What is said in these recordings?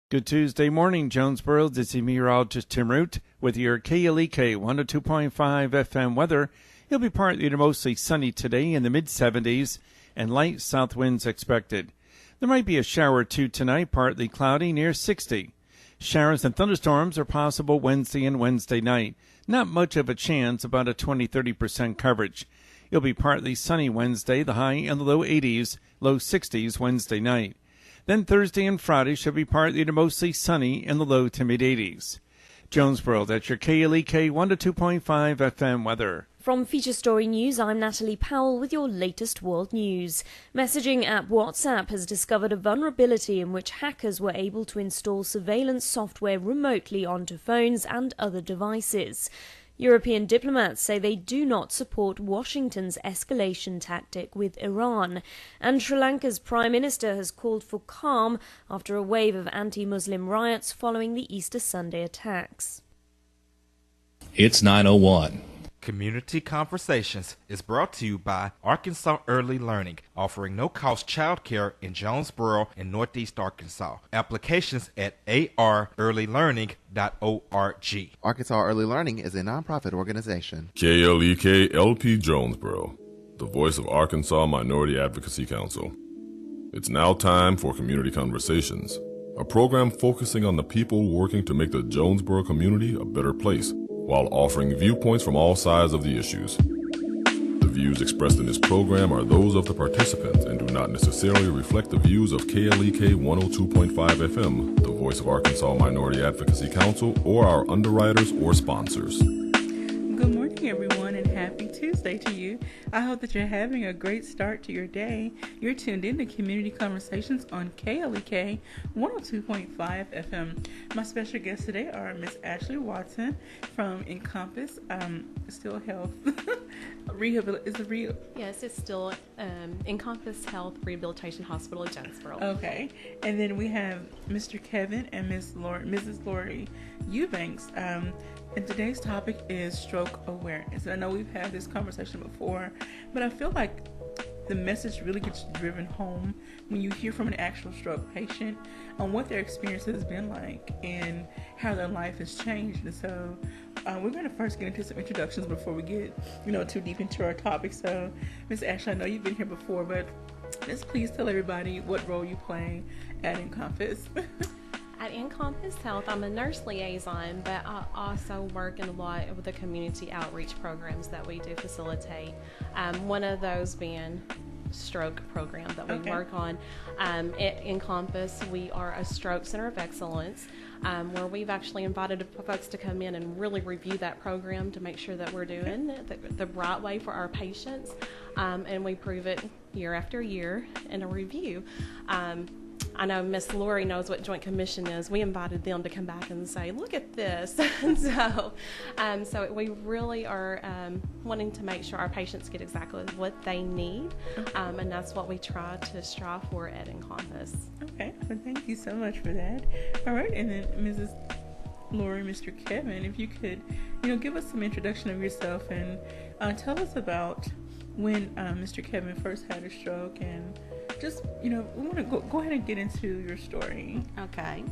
Good Tuesday morning, Jonesboro. This is meteorologist Tim Root with your KLEK 102.5 FM weather. It'll be partly to mostly sunny today in the mid-70s and light south winds expected. There might be a shower or two tonight, partly cloudy near 60. Showers and thunderstorms are possible Wednesday and Wednesday night. Not much of a chance, about a 20-30% coverage. It'll be partly sunny Wednesday, the high in the low 80s, low 60s Wednesday night. Then Thursday and Friday should be partly to mostly sunny in the low to mid-80s. Jonesboro, that's your KLEK 102.5 FM weather. From Feature Story News, I'm Natalie Powell with your latest world news. Messaging app WhatsApp has discovered a vulnerability in which hackers were able to install surveillance software remotely onto phones and other devices. European diplomats say they do not support Washington's escalation tactic with Iran. And Sri Lanka's Prime Minister has called for calm after a wave of anti-Muslim riots following the Easter Sunday attacks. It's 9:01. Community Conversations is brought to you by Arkansas Early Learning, offering no-cost childcare in Jonesboro and Northeast Arkansas. Applications at arearlylearning.org. Arkansas Early Learning is a nonprofit organization. KLEK LP Jonesboro, the voice of Arkansas Minority Advocacy Council. It's now time for Community Conversations, a program focusing on the people working to make the Jonesboro community a better place, while offering viewpoints from all sides of the issues. The views expressed in this program are those of the participants and do not necessarily reflect the views of KLEK 102.5 FM, the voice of Arkansas Minority Advocacy Council, or our underwriters or sponsors. Good morning, everyone, and happy Tuesday to you. I hope that you're having a great start to your day. You're tuned in to Community Conversations on KLEK 102.5 FM. My special guests today are Miss Ashley Watson from Encompass, Still Health Yes, it's still Encompass Health Rehabilitation Hospital in Jonesboro. Okay, and then we have Mr. Kevin and Mrs. Lori Eubanks. And today's topic is stroke awareness. And I know we've had this conversation before, but I feel like the message really gets driven home when you hear from an actual stroke patient on what their experience has been like and how their life has changed. And so we're going to first get into some introductions before we get, too deep into our topic. So, Ms. Ashley, I know you've been here before, but let's please tell everybody what role you play at Encompass. At Encompass Health, I'm a nurse liaison, but I also work in a lot with the community outreach programs that we do facilitate. One of those being stroke program that we work on. At Encompass, we are a stroke center of excellence, where we've actually invited folks to come in and really review that program to make sure that we're doing it the right way for our patients, and we prove it year after year in a review. I know Miss Lori knows what Joint Commission is. We invited them to come back and say, look at this. And so we really are wanting to make sure our patients get exactly what they need. And that's what we try to strive for at Encompass. Okay, well, thank you so much for that. All right, and then Mrs. Lori, Mr. Kevin, if you could, give us some introduction of yourself and tell us about when Mr. Kevin first had a stroke, and just, we want to go ahead and get into your story. Okay.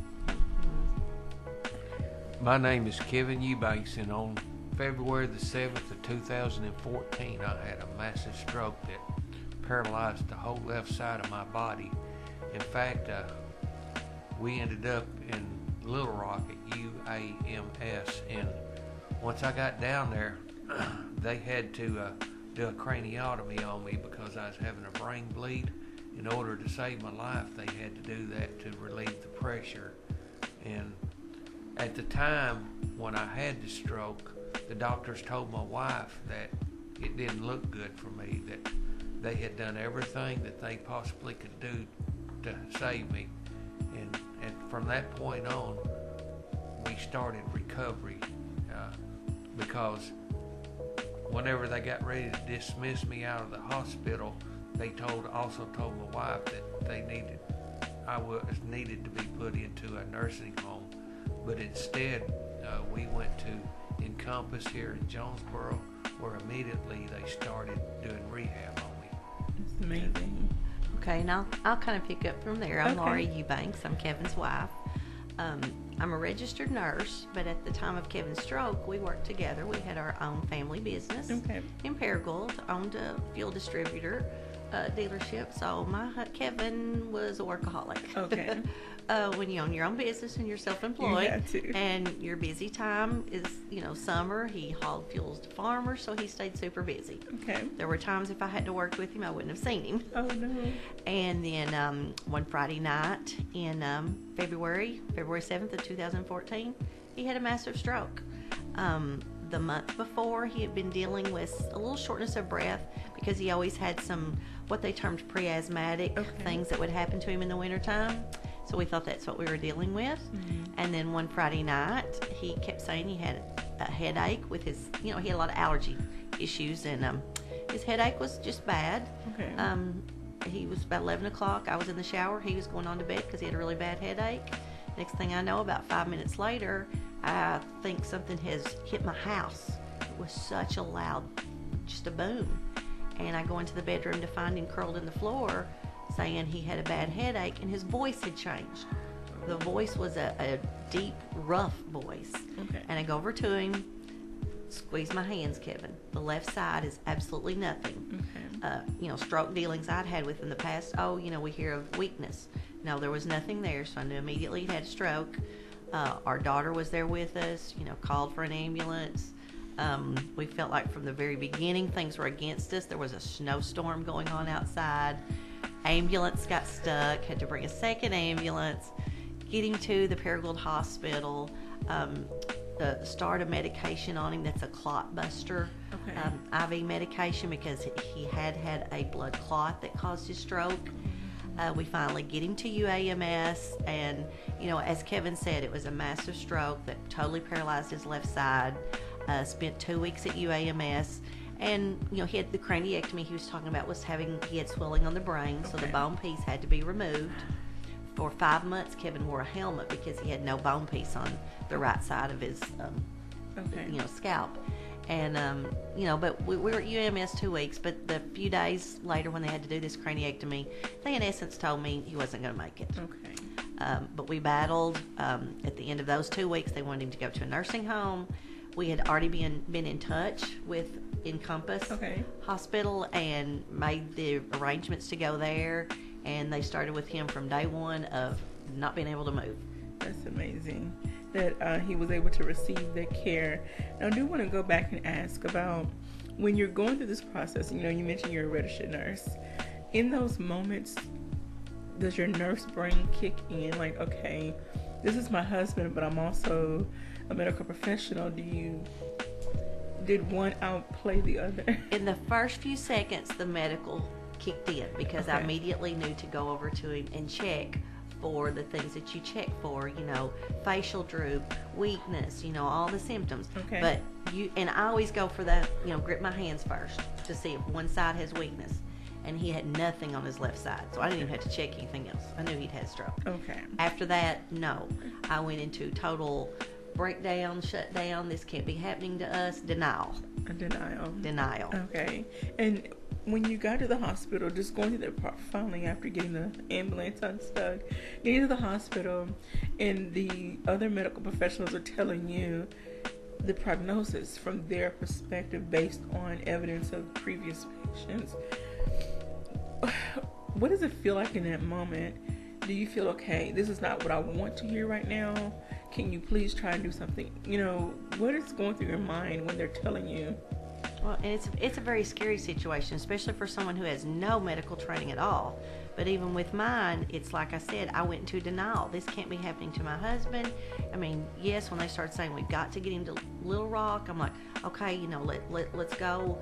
My name is Kevin Eubanks, and on February the 7th of 2014, I had a massive stroke that paralyzed the whole left side of my body. In fact, we ended up in Little Rock at UAMS, and once I got down there, they had to do a craniotomy on me because I was having a brain bleed. In order to save my life, they had to do that to relieve the pressure. And at the time when I had the stroke, the doctors told my wife that it didn't look good for me, that they had done everything that they possibly could do to save me. And from that point on, we started recovery, because whenever they got ready to dismiss me out of the hospital, they also told my wife that I needed to be put into a nursing home. But instead, we went to Encompass here in Jonesboro, where immediately they started doing rehab on me. That's amazing. Okay, now I'll kind of pick up from there. I'm Lori Eubanks. I'm Kevin's wife. I'm a registered nurse, but at the time of Kevin's stroke, we worked together. We had our own family business in Paragould, owned a fuel distributor dealership. So Kevin was a workaholic. Okay. When you own your own business and you're self-employed, You have to. and your busy time is, summer. He hauled fuels to farmers, so he stayed super busy. Okay. There were times if I had to work with him, I wouldn't have seen him. Oh no. And then one Friday night in February 7th of 2014, he had a massive stroke. The month before, he had been dealing with a little shortness of breath because he always had some, what they termed pre-asthmatic things that would happen to him in the wintertime. So we thought that's what we were dealing with. And then one Friday night, he kept saying he had a headache with his, he had a lot of allergy issues, and his headache was just bad. Okay. He was about 11 o'clock. I was in the shower. He was going on to bed because he had a really bad headache. Next thing I know, about 5 minutes later, I think something has hit my house. It was such a loud, just a boom. And I go into the bedroom to find him curled in the floor, saying he had a bad headache, and his voice had changed. The voice was a deep, rough voice. Okay. And I go over to him, squeeze my hands, Kevin. The left side is absolutely nothing. Okay. Stroke dealings I'd had with in the past, we hear of weakness. No, there was nothing there, so I knew immediately he'd had a stroke. Our daughter was there with us, called for an ambulance. We felt like from the very beginning things were against us. There was a snowstorm going on outside. Ambulance got stuck, had to bring a second ambulance, getting to the Paragould Hospital, start a medication on him that's a clot buster, IV medication, because he had a blood clot that caused his stroke. We finally get him to UAMS, and as Kevin said, it was a massive stroke that totally paralyzed his left side. Spent 2 weeks at UAMS, and he had the craniectomy he was talking about he had swelling on the brain, so the bone piece had to be removed. For 5 months, Kevin wore a helmet because he had no bone piece on the right side of his scalp. And but we were at UMS 2 weeks, but the few days later when they had to do this craniectomy, they in essence told me he wasn't going to make it. Okay. But we battled. At the end of those 2 weeks, they wanted him to go to a nursing home. We had already been in touch with Encompass Hospital and made the arrangements to go there, and they started with him from day one of not being able to move. That's amazing that he was able to receive that care. Now, I do want to go back and ask about when you're going through this process. You mentioned you're a registered nurse. In those moments, does your nurse brain kick in? Like, okay, this is my husband, but I'm also a medical professional. Did one outplay the other? In the first few seconds, the medical kicked in because I immediately knew to go over to him and check for the things that you check for, facial droop, weakness, all the symptoms. Okay. But and I always go for the, grip my hands first to see if one side has weakness. And he had nothing on his left side, so I didn't even have to check anything else. I knew he'd had a stroke. Okay. After that, no. I went into total breakdown, shutdown, this can't be happening to us, denial. Denial. Okay. And when you got to the hospital, just going to the finally after getting the ambulance unstuck, getting to the hospital, and the other medical professionals are telling you the prognosis from their perspective based on evidence of previous patients. What does it feel like in that moment? Do you feel, okay, this is not what I want to hear right now? Can you please try and do something? What is going through your mind when they're telling you? Well, and it's a very scary situation, especially for someone who has no medical training at all. But even with mine, it's like I said, I went into denial. This can't be happening to my husband. I mean, yes, when they started saying we've got to get him to Little Rock, I'm like, okay, let's go.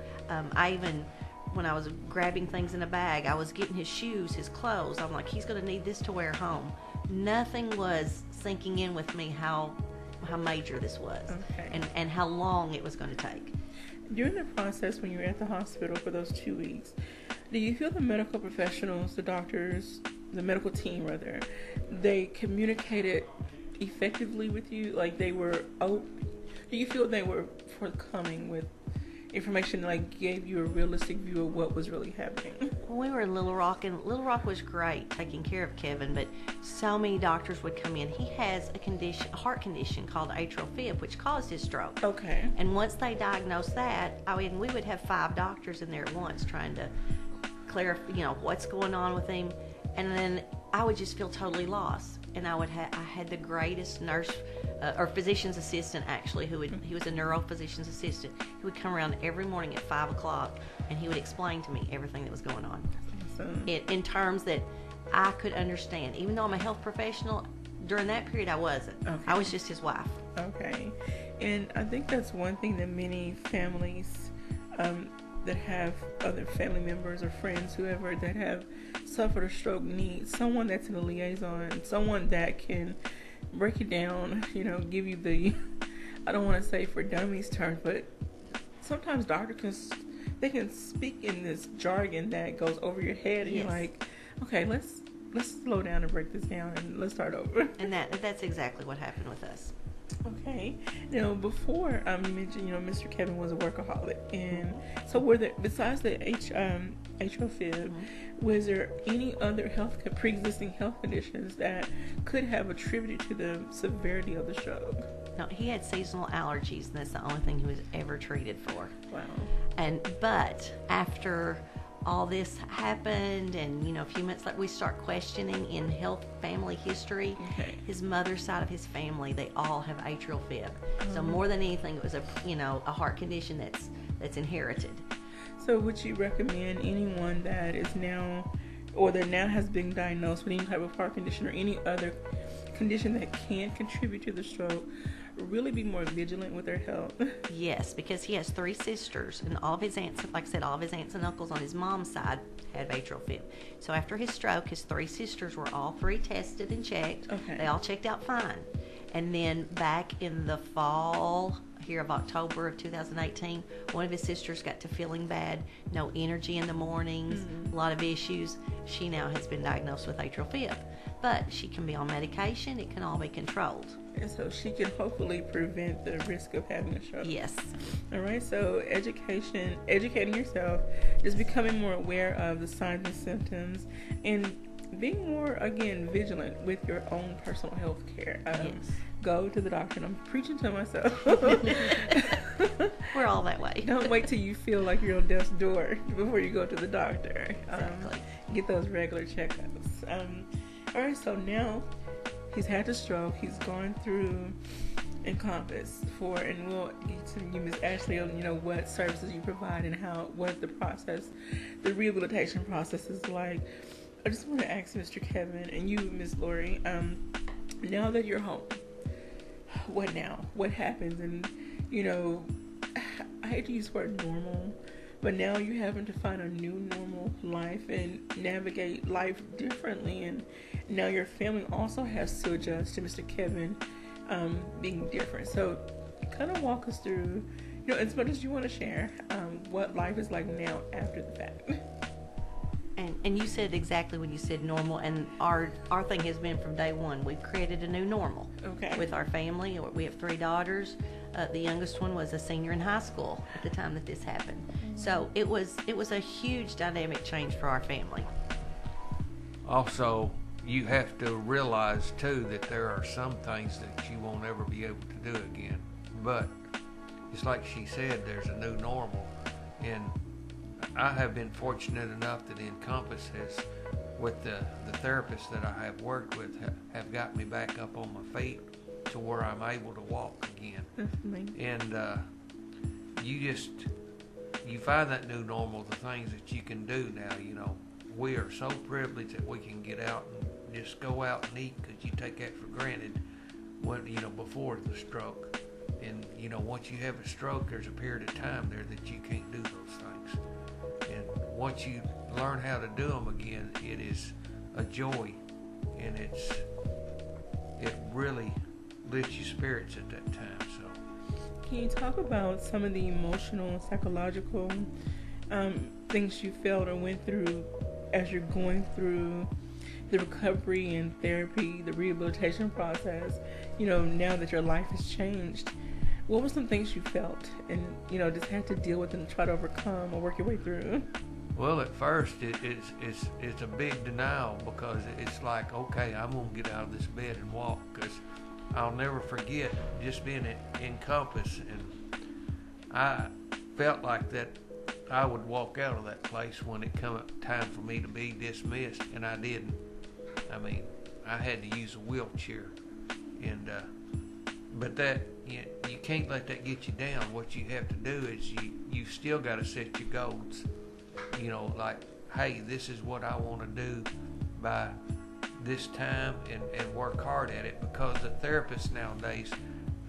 When I was grabbing things in a bag, I was getting his shoes, his clothes. I'm like, he's going to need this to wear home. Nothing was sinking in with me how major this was, and how long it was going to take. During the process when you were at the hospital for those 2 weeks, do you feel the medical professionals, the doctors, the medical team rather, they communicated effectively with you? Like they were, do you feel they were forthcoming with, information like gave you a realistic view of what was really happening? We were in Little Rock, and Little Rock was great taking care of Kevin, but so many doctors would come in. He has a heart condition called atrial fib, which caused his stroke. Okay. And once they diagnosed that, I mean, we would have 5 doctors in there at once trying to clarify, what's going on with him. And then I would just feel totally lost. And I had the greatest nurse or physician's assistant, actually, he was a neurophysician's assistant. He would come around every morning at 5 o'clock, and he would explain to me everything that was going on. Awesome. In terms that I could understand. Even though I'm a health professional, during that period I wasn't. Okay. I was just his wife. Okay. And I think that's one thing that many families that have other family members or friends, whoever, that have suffered a stroke need someone that's in a liaison, someone that can break it down, give you the, I don't want to say for dummies terms, but sometimes doctors can speak in this jargon that goes over your head, and yes. You're like, okay, let's slow down and break this down and let's start over. And that's exactly what happened with us. Okay. Now, before you mentioned, Mr. Kevin was a workaholic, and so were there, besides the atrial fib, was there any other pre-existing health conditions that could have attributed to the severity of the stroke? No, he had seasonal allergies, and that's the only thing he was ever treated for. Wow. But after all this happened, and a few months later, we start questioning in health family history. Okay. His mother's side of his family, they all have atrial fib. So more than anything, it was a heart condition that's inherited. So would you recommend anyone that is now, or that now has been diagnosed with any type of heart condition or any other condition that can contribute to the stroke, really be more vigilant with their health? Yes, because he has 3 sisters, and all of his aunts, like I said, all of his aunts and uncles on his mom's side had atrial fib. So after his stroke, his 3 sisters were all 3 tested and checked. Okay. They all checked out fine. And then back in the fall here of October of 2018, one of his sisters got to feeling bad, no energy in the mornings, a lot of issues. She now has been diagnosed with atrial fib. But she can be on medication. It can all be controlled. And so she can hopefully prevent the risk of having a stroke. Yes. All right. So educating yourself, just becoming more aware of the signs and symptoms, and being more, again, vigilant with your own personal health care. Yes. Go to the doctor. And I'm preaching to myself. We're all that way. Don't wait till you feel like you're on death's door before you go to the doctor. Exactly. Get those regular checkups. All right. So now he's had the stroke. He's gone through Encompass and we'll get to you, Ms. Ashley, what services you provide and what the process, the rehabilitation process is like. I just want to ask Mr. Kevin and you, Ms. Lori, now that you're home, what now? What happens? And, I hate to use the word normal, but now you're having to find a new normal life and navigate life differently. And now your family also has to adjust to Mr. Kevin being different. So kind of walk us through, as much as you want to share, what life is like now after the fact. And you said exactly when you said normal, and our thing has been from day one. We've created a new normal. Okay. With our family. We have 3 daughters. The youngest one was a senior in high school at the time that this happened. So it was a huge dynamic change for our family. Also, you have to realize too that there are some things that you won't ever be able to do again. But it's like she said, there's a new normal, and I have been fortunate enough that Encompass has, with the therapists that I have worked with, have got me back up on my feet to where I'm able to walk again. And you find that new normal, the things that you can do now. We are so privileged that we can get out and just go out and eat, because you take that for granted before the stroke. And once you have a stroke, there's a period of time there that you can't do those things. And once you learn how to do them again, it is a joy, and it really lifts your spirits at that time. So, can you talk about some of the emotional and psychological things you felt or went through as you're going through the recovery and therapy, the rehabilitation process? Now that your life has changed, What were some things you felt and, just had to deal with and try to overcome or work your way through? Well, at first, it's a big denial because it's like, okay, I'm going to get out of this bed and walk, because I'll never forget just being at Encompass, and I felt like that I would walk out of that place when it come time for me to be dismissed, and I didn't. I mean, I had to use a wheelchair, and but that you can't let that get you down. What you have to do is you still got to set your goals. Like, hey, this is what I want to do by this time, and work hard at it, because the therapists nowadays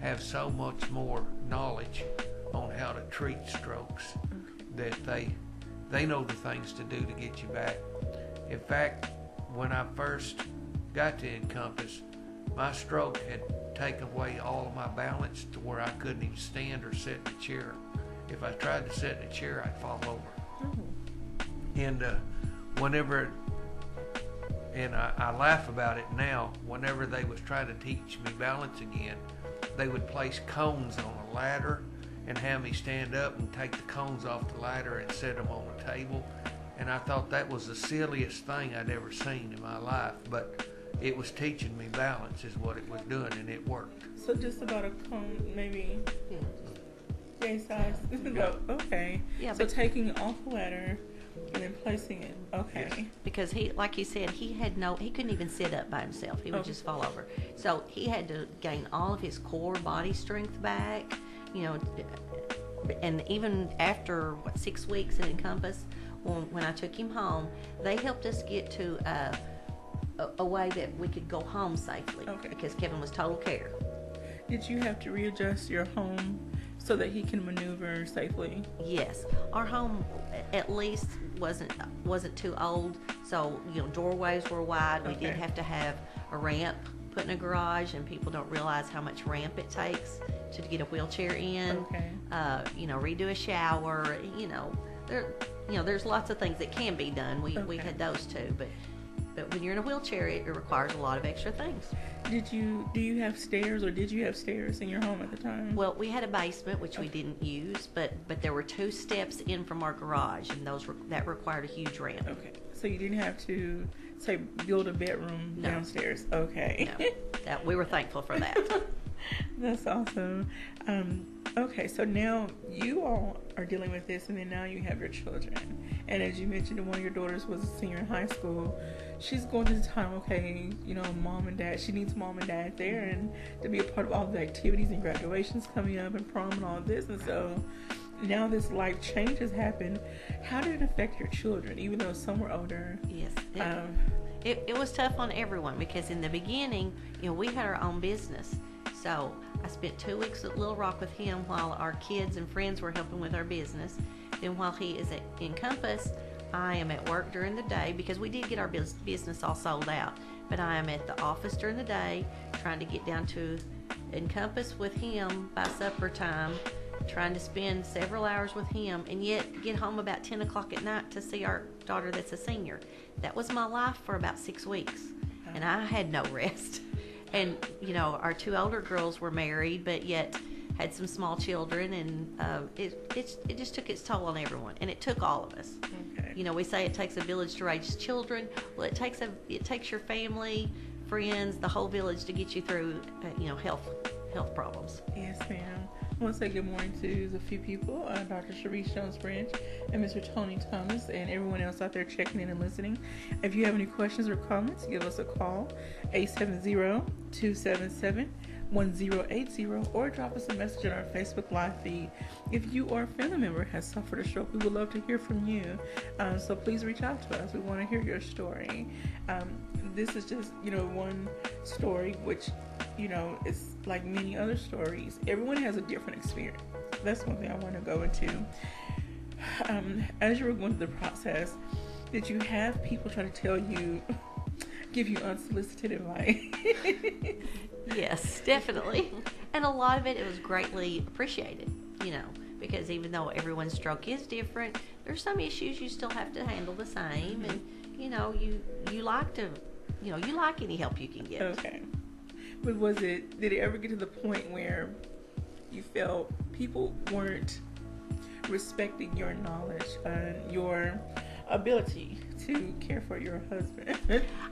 have so much more knowledge on how to treat strokes that they know the things to do to get you back. In fact, when I first got to Encompass, my stroke had taken away all of my balance to where I couldn't even stand or sit in a chair. If I tried to sit in a chair, I'd fall over. And I laugh about it now, whenever they was trying to teach me balance again, they would place cones on a ladder and have me stand up and take the cones off the ladder and set them on the table. And I thought that was the silliest thing I'd ever seen in my life, but it was teaching me balance is what it was doing, and it worked. So just about a cone, maybe yay size. No, okay. Yeah. So taking it off the ladder and then placing it. Okay. Yes. Because he, like you said, he couldn't even sit up by himself. He would just fall over. So he had to gain all of his core body strength back. And even after 6 weeks in Encompass, when I took him home, they helped us get to a way that we could go home safely. Okay. Because Kevin was total care. Did you have to readjust your home so that he can maneuver safely? Yes. Our home at least wasn't too old, so doorways were wide. We did have to have a ramp put in a garage, and people don't realize how much ramp it takes to get a wheelchair in. Okay. Redo a shower. There's lots of things that can be done. We had those too, but when you're in a wheelchair, it requires a lot of extra things. Do you have stairs, or did you have stairs in your home at the time? Well, we had a basement, which we didn't use, but there were 2 steps in from our garage, and that required a huge ramp. Okay, so you didn't have to, say, build a bedroom downstairs. Okay. No, we were thankful for that. That's awesome. Okay, so now you all are dealing with this, and then now you have your children. And as you mentioned, one of your daughters was a senior in high school. She's going through the time, mom and dad. She needs mom and dad there, and to be a part of all the activities and graduations coming up and prom and all this. And so now this life change has happened. How did it affect your children, even though some were older? Yes. It was tough on everyone, because in the beginning, we had our own business. So I spent 2 weeks at Little Rock with him while our kids and friends were helping with our business. Then while he is at Encompass, I am at work during the day, because we did get our business all sold out. But I am at the office during the day, trying to get down to Encompass with him by supper time, trying to spend several hours with him, and yet get home about 10 o'clock at night to see our daughter that's a senior. That was my life for about 6 weeks, and I had no rest. And, our 2 older girls were married, but yet had some small children, and it just took its toll on everyone, and it took all of us. Okay. We say it takes a village to raise children. Well, it takes your family, friends, the whole village to get you through, health problems. Yes, ma'am. I want to say good morning to a few people, Dr. Sharice Jones-Branch and Mr. Tony Thomas, and everyone else out there checking in and listening. If you have any questions or comments, give us a call, 870-277-1080, or drop us a message on our Facebook Live feed. If you or a family member has suffered a stroke, we would love to hear from you. So please reach out to us. We want to hear your story. This is just, one story, which, it's like many other stories. Everyone has a different experience. That's one thing I want to go into. As you were going through the process, did you have people try to give you unsolicited advice? Yes, definitely. And a lot of it was greatly appreciated, because even though everyone's stroke is different, there's some issues you still have to handle the same, and, you like any help you can get. Okay. But did it ever get to the point where, you felt people weren't respecting your knowledge and your ability to care for your husband?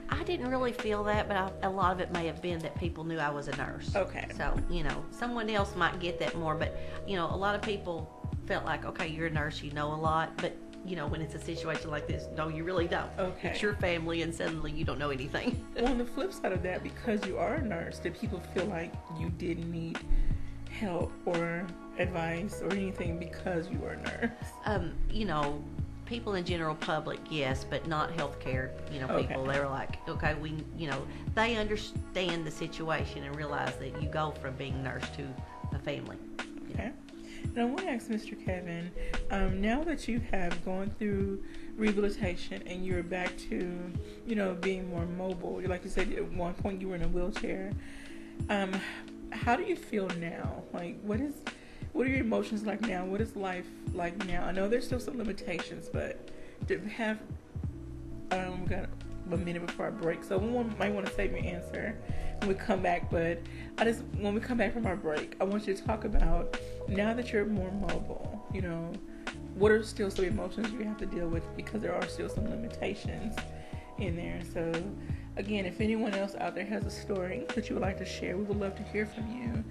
I didn't really feel that, but a lot of it may have been that people knew I was a nurse. Okay. So, someone else might get that more, but, a lot of people felt like, okay, you're a nurse, you know a lot, but, when it's a situation like this, no, you really don't. Okay. It's your family, and suddenly you don't know anything. Well, on the flip side of that, because you are a nurse, did people feel like you didn't need help or advice or anything because you were a nurse? People in general public, yes, but not healthcare. People, they were like, okay, they understand the situation and realize that you go from being nurse to a family. Okay. And I want to ask Mr. Kevin, now that you have gone through rehabilitation and you're back to, being more mobile, like you said, at one point you were in a wheelchair, how do you feel now? Like, what are your emotions like now? What is life like now? I know there's still some limitations, but to have, we got a minute before our break, so we might want to save your answer when we come back, but when we come back from our break, I want you to talk about, now that you're more mobile, what are still some emotions you have to deal with, because there are still some limitations in there. So again, if anyone else out there has a story that you would like to share, we would love to hear from you.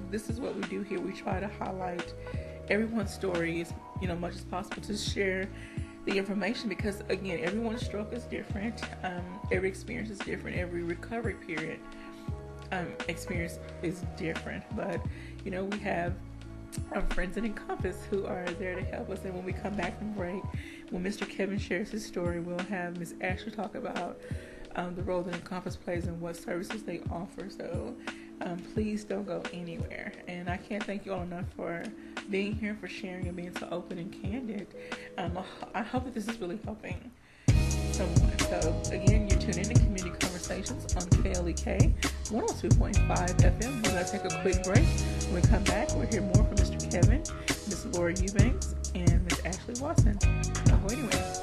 This is what we do here. We try to highlight everyone's stories, much as possible, to share the information, because again, everyone's stroke is different. Every experience is different. Every recovery period experience is different. But we have our friends at Encompass who are there to help us. And when we come back from break, when Mr. Kevin shares his story, we'll have Ms. Ashley talk about the role that Encompass plays and what services they offer. So please don't go anywhere. And I can't thank you all enough for being here, for sharing and being so open and candid. I hope that this is really helping someone. So again, you're tuned in to Community Conversations on KLEK 102.5 FM. We're going to take a quick break. When we come back, we'll hear more from Mr. Kevin, Ms. Lori Eubanks, and Ms. Ashley Watson. Don't go anywhere.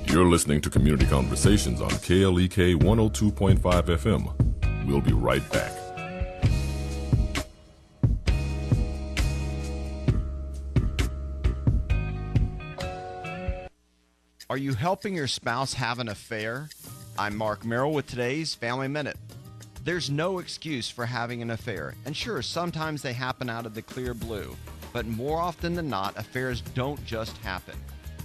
You're listening to Community Conversations on KLEK 102.5 FM. We'll be right back. Are you helping your spouse have an affair? I'm Mark Merrill with today's Family Minute. There's no excuse for having an affair, and sure, sometimes they happen out of the clear blue, but more often than not, affairs don't just happen.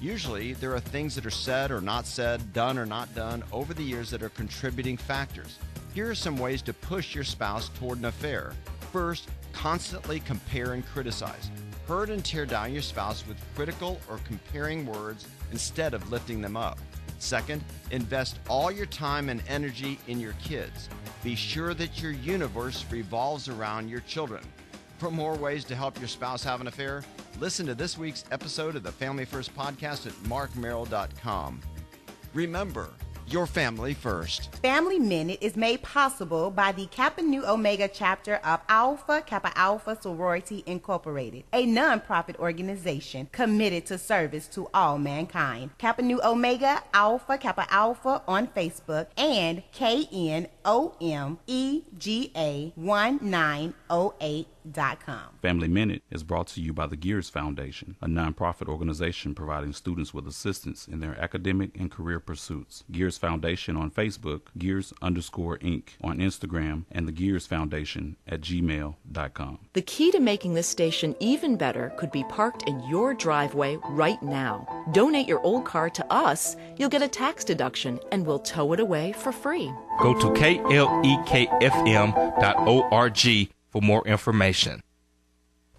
Usually, there are things that are said or not said, done or not done over the years that are contributing factors. Here are some ways to push your spouse toward an affair. First, constantly compare and criticize. Hurt and tear down your spouse with critical or comparing words instead of lifting them up. Second, invest all your time and energy in your kids. Be sure that your universe revolves around your children. For more ways to help your spouse have an affair, listen to this week's episode of the Family First podcast at markmerrill.com. Remember, your family first. Family Minute is made possible by the Kappa Nu Omega chapter of Alpha Kappa Alpha Sorority Incorporated, a non-profit organization committed to service to all mankind. Kappa Nu Omega Alpha Kappa Alpha on Facebook and KNOMEGA1908.com. Family Minute is brought to you by the Gears Foundation, a non-profit organization providing students with assistance in their academic and career pursuits. Gears Foundation on Facebook, Gears_Inc. on Instagram, and the Gears Foundation at gmail.com. The key to making this station even better could be parked in your driveway right now. Donate your old car to us, you'll get a tax deduction, and we'll tow it away for free. Go to klekfm.org for more information.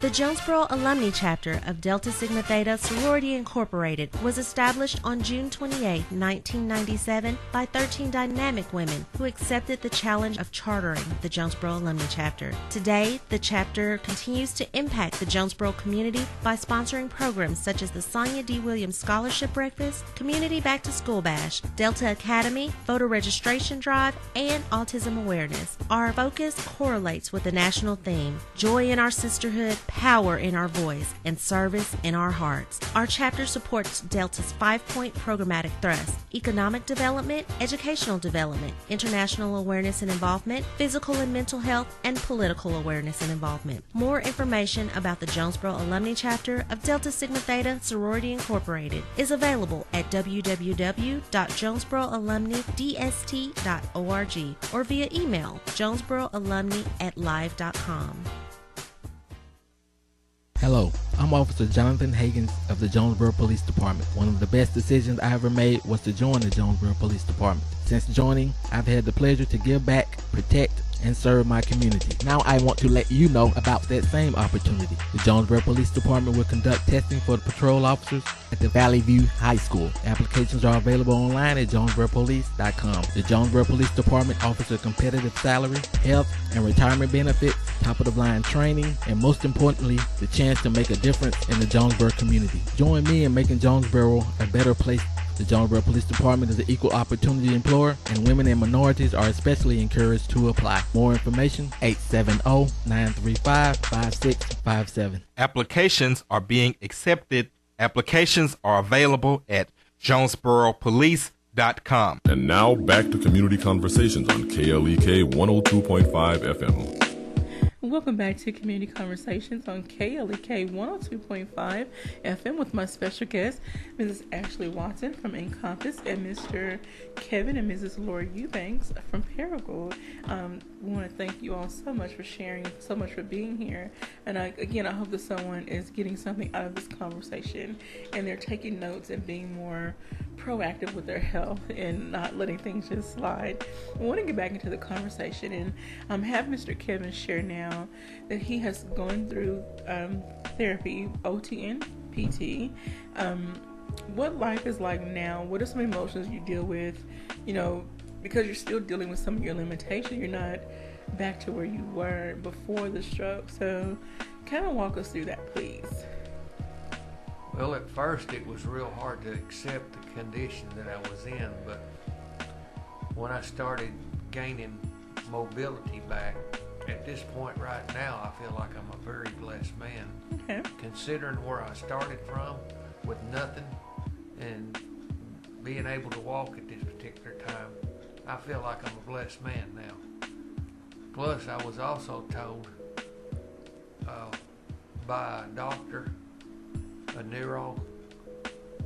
The Jonesboro Alumni Chapter of Delta Sigma Theta Sorority Incorporated was established on June 28, 1997 by 13 dynamic women who accepted the challenge of chartering the Jonesboro Alumni Chapter. Today, the chapter continues to impact the Jonesboro community by sponsoring programs such as the Sonia D. Williams Scholarship Breakfast, Community Back to School Bash, Delta Academy, Voter Registration Drive, and Autism Awareness. Our focus correlates with the national theme, Joy in Our Sisterhood, Power in Our Voice, and Service in Our Hearts. Our chapter supports Delta's 5-point programmatic thrust: economic development, educational development, international awareness and involvement, physical and mental health, and political awareness and involvement. More information about the Jonesboro Alumni Chapter of Delta Sigma Theta Sorority Incorporated is available at www.jonesboroalumnidst.org or via email jonesboroalumni@live.com. Hello, I'm Officer Jonathan Hagens of the Jonesboro Police Department. One of the best decisions I ever made was to join the Jonesboro Police Department. Since joining, I've had the pleasure to give back, protect, and serve my community. Now I want to let you know about that same opportunity. The Jonesboro Police Department will conduct testing for the patrol officers at the Valley View High School. Applications are available online at jonesboropolice.com. The Jonesboro Police Department offers a competitive salary, health, and retirement benefits, top-of-the-line training, and most importantly, the chance to make a difference in the Jonesboro community. Join me in making Jonesboro a better place. The Jonesboro Police Department is an equal opportunity employer, and women and minorities are especially encouraged to apply. More information, 870-935-5657. Applications are being accepted. Applications are available at jonesboropolice.com. And now back to Community Conversations on KLEK 102.5 FM. Welcome back to Community Conversations on KLEK 102.5 FM with my special guest, Mrs. Ashley Watson from Encompass and Mr. Kevin and Mrs. Laura Eubanks from Paragould. We want to thank you all so much for sharing, so much for being here. And I hope that someone is getting something out of this conversation and they're taking notes and being more proactive with their health and not letting things just slide. I want to get back into the conversation and have Mr. Kevin share now that he has gone through therapy, OT and PT. What life is like now. What are some emotions you deal with? You know, because you're still dealing with some of your limitations. You're not back to where you were before the stroke. So kind of walk us through that, please. Well, at first it was real hard to accept the condition that I was in, but when I started gaining mobility back, at this point right now, I feel like I'm a very blessed man. Okay. Considering where I started from with nothing and being able to walk at this particular time, I feel like I'm a blessed man now. Plus, I was also told by a doctor, a neuro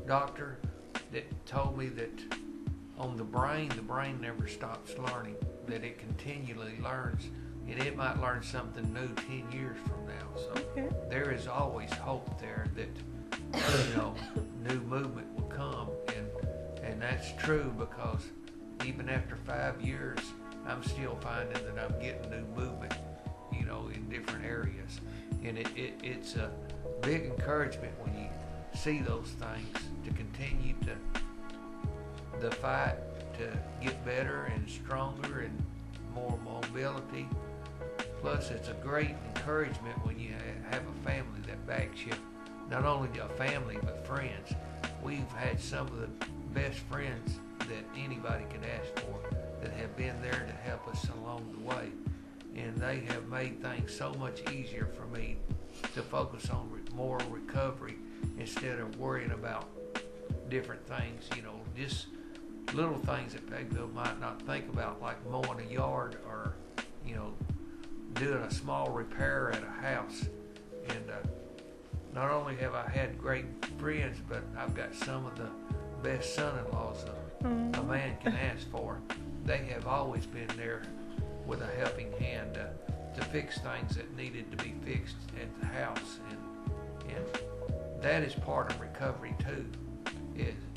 doctor, that told me that on the brain never stops learning, that it continually learns, and it might learn something new 10 years from now. So there is always hope there that, you know, new movement will come, and that's true, because even after 5 years, I'm still finding that I'm getting new movement, you know, in different areas, and it's a big encouragement when you see those things to continue the fight to get better and stronger and more mobility. Plus, it's a great encouragement when you have a family that backs you. Not only a family, but friends. We've had some of the best friends that anybody could ask for that have been there to help us along the way. And they have made things so much easier for me to focus on more recovery instead of worrying about different things, you know, just little things that people might not think about, like mowing a yard or, you know, doing a small repair at a house. And not only have I had great friends, but I've got some of the best son-in-laws a man can ask for. They have always been there with a helping hand to fix things that needed to be fixed at the house, and that is part of recovery too.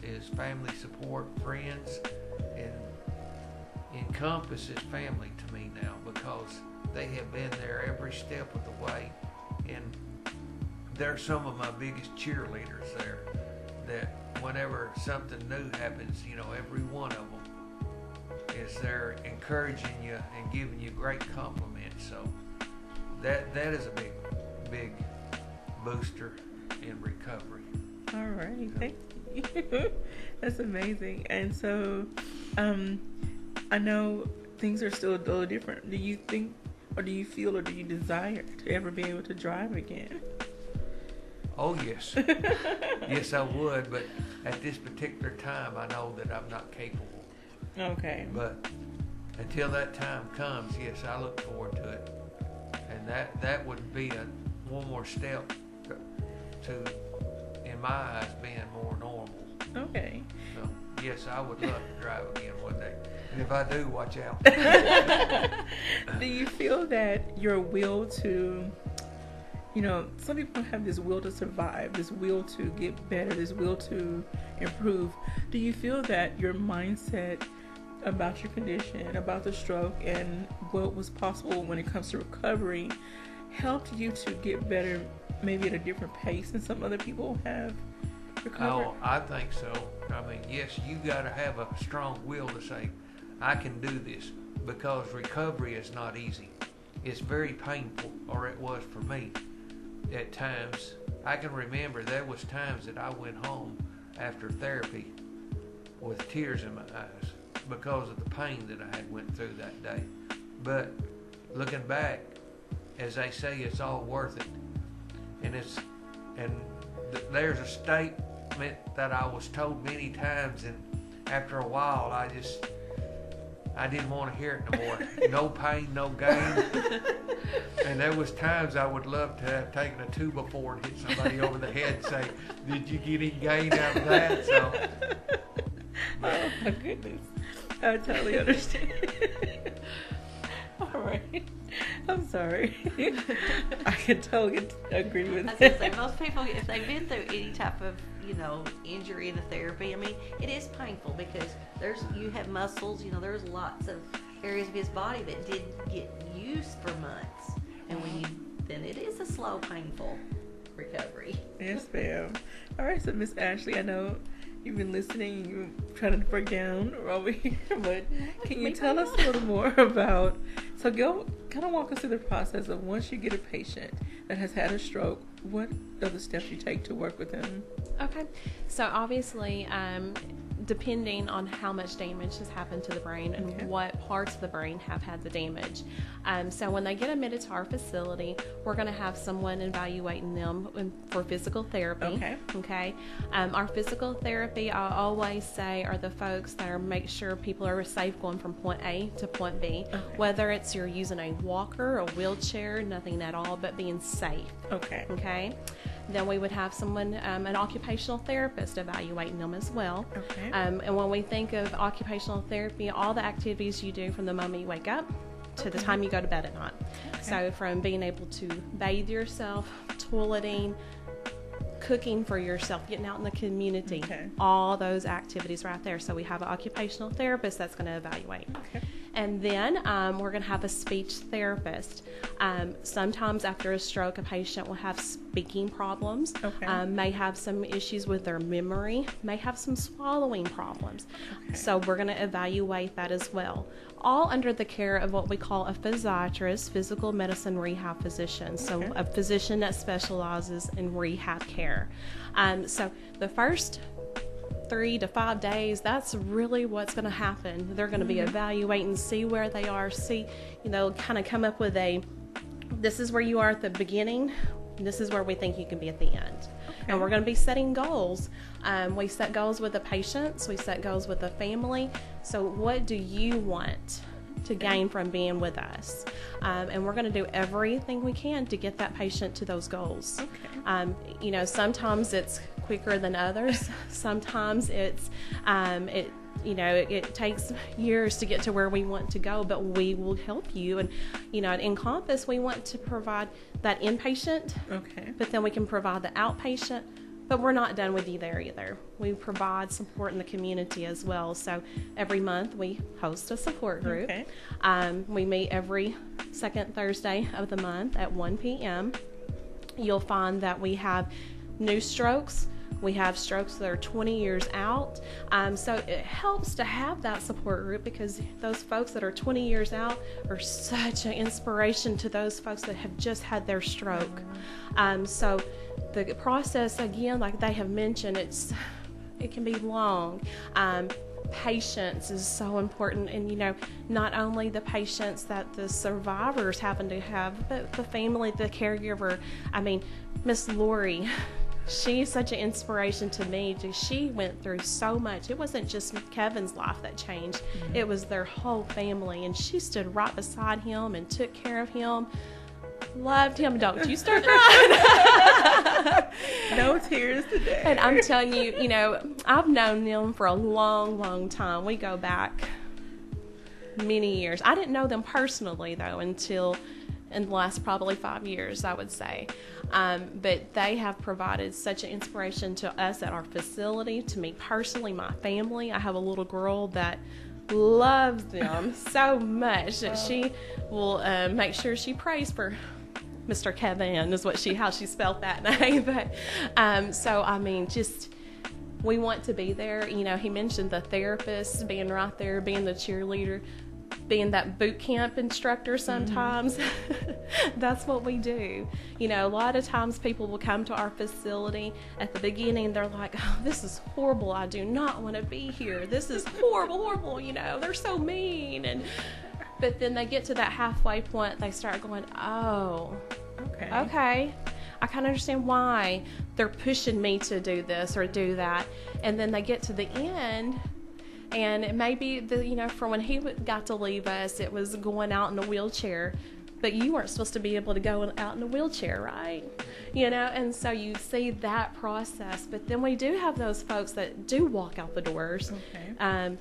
Is family support, friends, and Encompass is family to me now, because they have been there every step of the way, and they're some of my biggest cheerleaders there. That whenever something new happens, every one of them is there encouraging you and giving you great compliments. So that is a big booster in recovery. All right, thank you. That's amazing. And so, I know things are still a little different. Do you think, or do you feel, or do you desire to ever be able to drive again? Oh, yes. Yes, I would, but at this particular time, I know that I'm not capable. Okay. But until that time comes, yes, I look forward to it. And that would be one more step to, in my eyes, being more normal. Okay. So, yes, I would love to drive again one day. And if I do, watch out. Do you feel that your will to, some people have this will to survive, this will to get better, this will to improve. Do you feel that your mindset about your condition, about the stroke, and what was possible when it comes to recovery helped you to get better maybe at a different pace than some other people have recovered? Oh, I think so. I mean, yes, you got to have a strong will to say, I can do this, because recovery is not easy. It's very painful, or it was for me at times. I can remember there was times that I went home after therapy with tears in my eyes because of the pain that I had went through that day. But looking back, as they say, it's all worth it. And there's a statement that I was told many times, and after a while I didn't want to hear it no more. No pain, no gain. And there was times I would love to have taken a 2x4 and hit somebody over the head and say, did you get any gain out of that? So, oh my goodness. I totally understand. All right. I'm sorry. I can totally agree with that. I was going to say, most people, if they've been through any type of, injury in the therapy, I mean, it is painful because you have muscles, there's lots of areas of his body that didn't get used for months. And then it is a slow, painful recovery. Yes, ma'am. All right, so Miss Ashley, I know you've been listening, you're trying to break down over here, but can you tell us a little more about, so go kind of walk us through the process of once you get a patient that has had a stroke, what are the steps you take to work with them? Okay, so obviously, depending on how much damage has happened to the brain and what parts of the brain have had the damage. So when they get admitted to our facility, we're going to have someone evaluating them for physical therapy. Okay. Our physical therapy, I always say, are the folks that are make sure people are safe going from point A to point B. Whether it's you're using a walker, a wheelchair, nothing at all, but being safe. Okay. Then we would have someone, an occupational therapist, evaluating them as well. And when we think of occupational therapy, all the activities you do from the moment you wake up to the time you go to bed at night. So from being able to bathe yourself, toileting, cooking for yourself, getting out in the community, all those activities right there. So we have an occupational therapist that's going to evaluate. And then we're going to have a speech therapist. Sometimes after a stroke, a patient will have speaking problems, may have some issues with their memory, may have some swallowing problems. So we're going to evaluate that as well. All under the care of what we call a physiatrist, physical medicine rehab physician. So a physician that specializes in rehab care. So the first 3 to 5 days, that's really what's going to happen. They're going to be evaluating, see where they are, see, kind of come up with this is where you are at the beginning, this is where we think you can be at the end. And we're going to be setting goals. We set goals with the patients, we set goals with the family. So what do you want to gain from being with us? And we're going to do everything we can to get that patient to those goals. Sometimes it's quicker than others. Sometimes it takes years to get to where we want to go, but we will help you. And at Encompass, we want to provide that inpatient, but then we can provide the outpatient. But we're not done with you there either. We provide support in the community as well. So every month we host a support group. We meet every second Thursday of the month at 1 p.m. you'll find that we have new strokes. We have strokes that are 20 years out. So it helps to have that support group, because those folks that are 20 years out are such an inspiration to those folks that have just had their stroke. So the process, again, like they have mentioned, it can be long. Patience is so important, and not only the patience that the survivors happen to have, but the family, the caregiver. I mean, Miss Lori, she's such an inspiration to me. She went through so much. It wasn't just Kevin's life that changed. It was their whole family, and she stood right beside him and took care of him. Loved him. Don't you start crying. No tears today. And I'm telling you, I've known them for a long, long time. We go back many years. I didn't know them personally, though, until in the last probably 5 years, I would say. But they have provided such an inspiration to us at our facility, to me personally, my family. I have a little girl that loves them so much that she will make sure she prays for Mr. Kevin, is how she spelled that name. But so I mean, just we want to be there. He mentioned the therapist, being right there, being the cheerleader, being that boot camp instructor sometimes. That's what we do. A lot of times people will come to our facility at the beginning, they're like, oh, this is horrible, I do not want to be here, this is horrible, they're so mean. But then they get to that halfway point, they start going, oh, okay, I kind of understand why they're pushing me to do this or do that. And then they get to the end, and it may be for when he got to leave us, it was going out in a wheelchair, but you weren't supposed to be able to go out in a wheelchair, right? And so you see that process. But then we do have those folks that do walk out the doors, and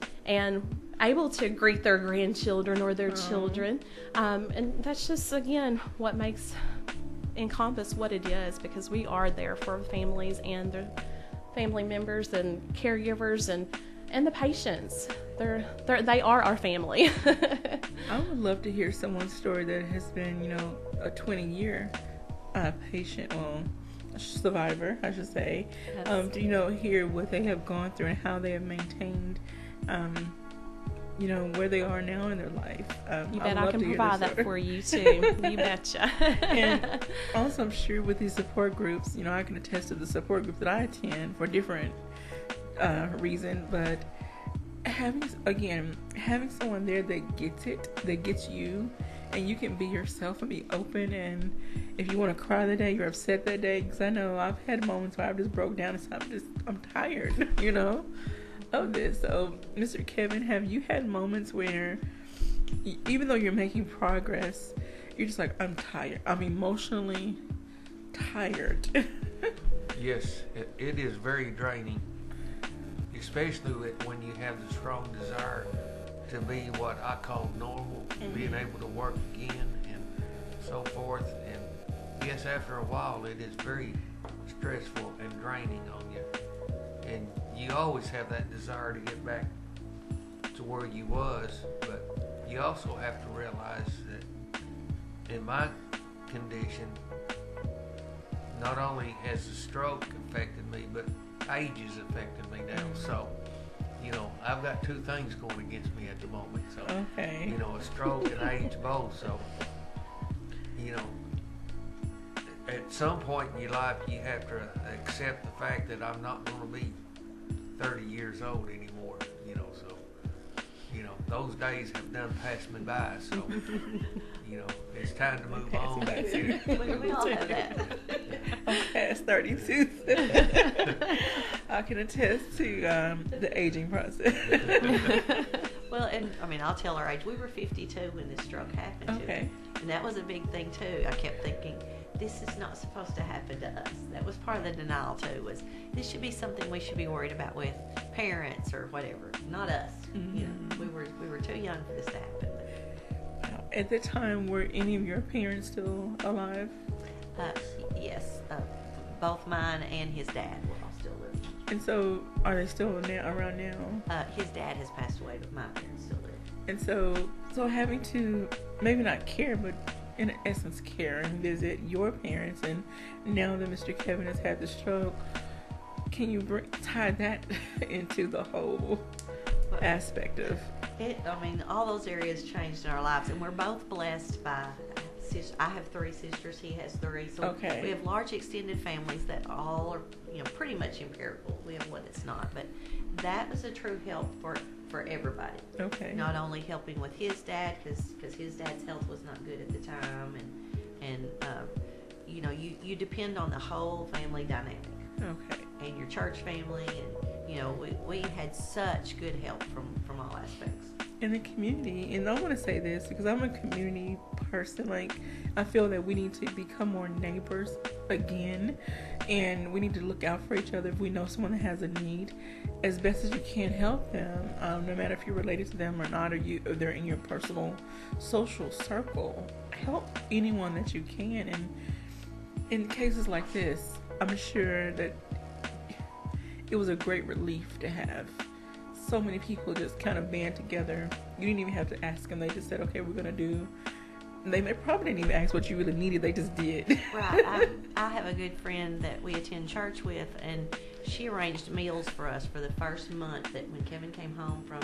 able to greet their grandchildren or their children. And that's just, again, what makes Encompass what it is, because we are there for families and their family members and caregivers and the patients. They are our family. I would love to hear someone's story that has been, a 20-year patient, survivor, I should say. Yes. To hear what they have gone through and how they have maintained, where they are now in their life. You bet I can provide that for you too. You betcha. And also, I'm sure with these support groups, I can attest to the support group that I attend for different reason, but having someone there that gets it, that gets you, and you can be yourself and be open. And if you want to cry that day, you're upset that day, because I know I've had moments where I've just broke down and said, I'm tired, of this. So, Mr. Kevin, have you had moments where, even though you're making progress, you're just like, I'm tired, I'm emotionally tired? Yes, it is very draining, especially when you have the strong desire to be what I call normal, being able to work again and so forth. And yes, after a while, it is very stressful and draining on you. And you always have that desire to get back to where you was, but you also have to realize that in my condition, not only has the stroke affected me, but age has affected me now. So, I've got two things going against me at the moment. So, a stroke and age both. So, at some point in your life, you have to accept the fact that I'm not going to be 30 years old anymore. So, those days have done passed me by. So, it's time to move on. We all have that. I'm past 32. I can attest to the aging process. Well, and I'll tell our age. We were 52 when this stroke happened to us. And that was a big thing too. I kept thinking, this is not supposed to happen to us. That was part of the denial too, was this should be something we should be worried about with parents or whatever, not us. We were too young for this to happen. At the time, were any of your parents still alive? Yes, both mine and his dad were all still living. And so, are they still around now? His dad has passed away, but my parents still live. And so having to maybe not care, but in essence, care and visit your parents. And now that Mr. Kevin has had the stroke, can you tie that into the whole aspect of it? I mean, all those areas changed in our lives, and we're both blessed by. I have 3 sisters. He has 3. So we have large extended families that all are, pretty much empirical. We have one that's not, but that was a true help for everybody. Okay. Not only helping with his dad, because his dad's health was not good at the time, and you depend on the whole family dynamic. Okay. And your church family, and we had such good help from all aspects. In the community, and I want to say this because I'm a community person. Like, I feel that we need to become more neighbors again, and we need to look out for each other. If we know someone that has a need, as best as you can help them, no matter if you're related to them or not, or they're in your personal social circle. Help anyone that you can, and in cases like this, I'm sure that it was a great relief to have so many people just kind of band together. You didn't even have to ask them. They just said, okay, we're going to do. They probably didn't even ask what you really needed. They just did. Right. I have a good friend that we attend church with, and she arranged meals for us for the first month that when Kevin came home from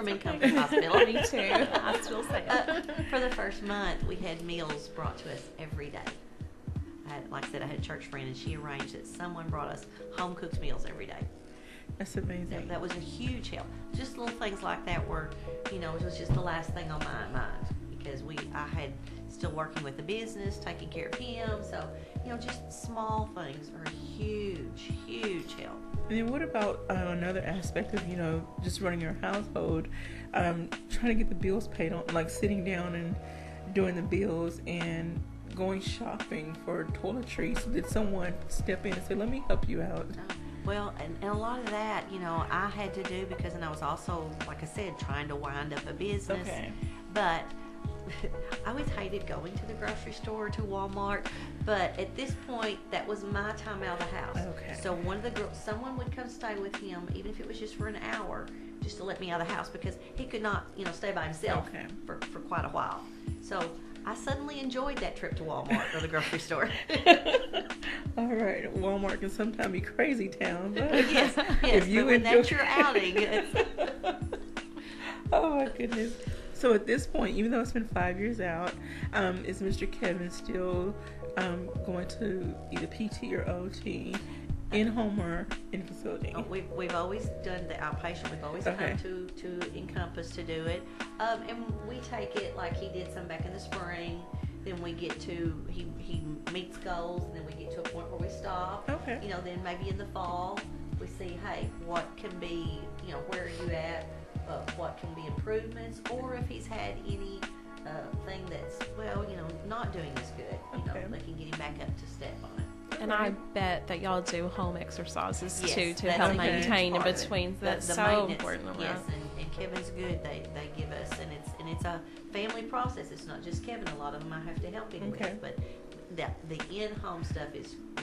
Encompass Hospital. Me too. I still say it. For the first month, we had meals brought to us every day. Like I said, I had a church friend, and she arranged that someone brought us home-cooked meals every day. That's amazing. That was a huge help. Just little things like that were, it was just the last thing on my mind, because I had still working with the business, taking care of him. So, just small things are huge, huge help. And then what about another aspect of, just running your household, trying to get the bills paid on, like sitting down and doing the bills and going shopping for toiletries? Did someone step in and say, let me help you out? Well, and a lot of that, I had to do because, and I was also, like I said, trying to wind up a business. Okay. But I always hated going to the grocery store or to Walmart. But at this point, that was my time out of the house. Okay. So one of the girls, someone would come stay with him, even if it was just for an hour, just to let me out of the house, because he could not, stay by himself for quite a while. So I suddenly enjoyed that trip to Walmart or the grocery store. All right, Walmart can sometimes be crazy town, but yes, if you but when that's your outing, oh my goodness. So at this point, even though it's been 5 years out, is Mr. Kevin still going to either PT or OT in home or in facility? We've always done the outpatient. We've always come to Encompass to do it, and we take it like he did some back in the spring. Then we get to he meets goals, and then we get to a point where we stop. Okay. Then maybe in the fall we see, hey, what can be, where are you at? What can be improvements, or if he's had any thing that's not doing as good, they can get him back up to step on it. And I bet that y'all do home exercises too to that's help a huge maintain in part of it. between. That's the so maintenance, important. Yes, and Kevin's good. They give us, and it's a family process. It's not just Kevin. A lot of them I have to help him with, but the in-home stuff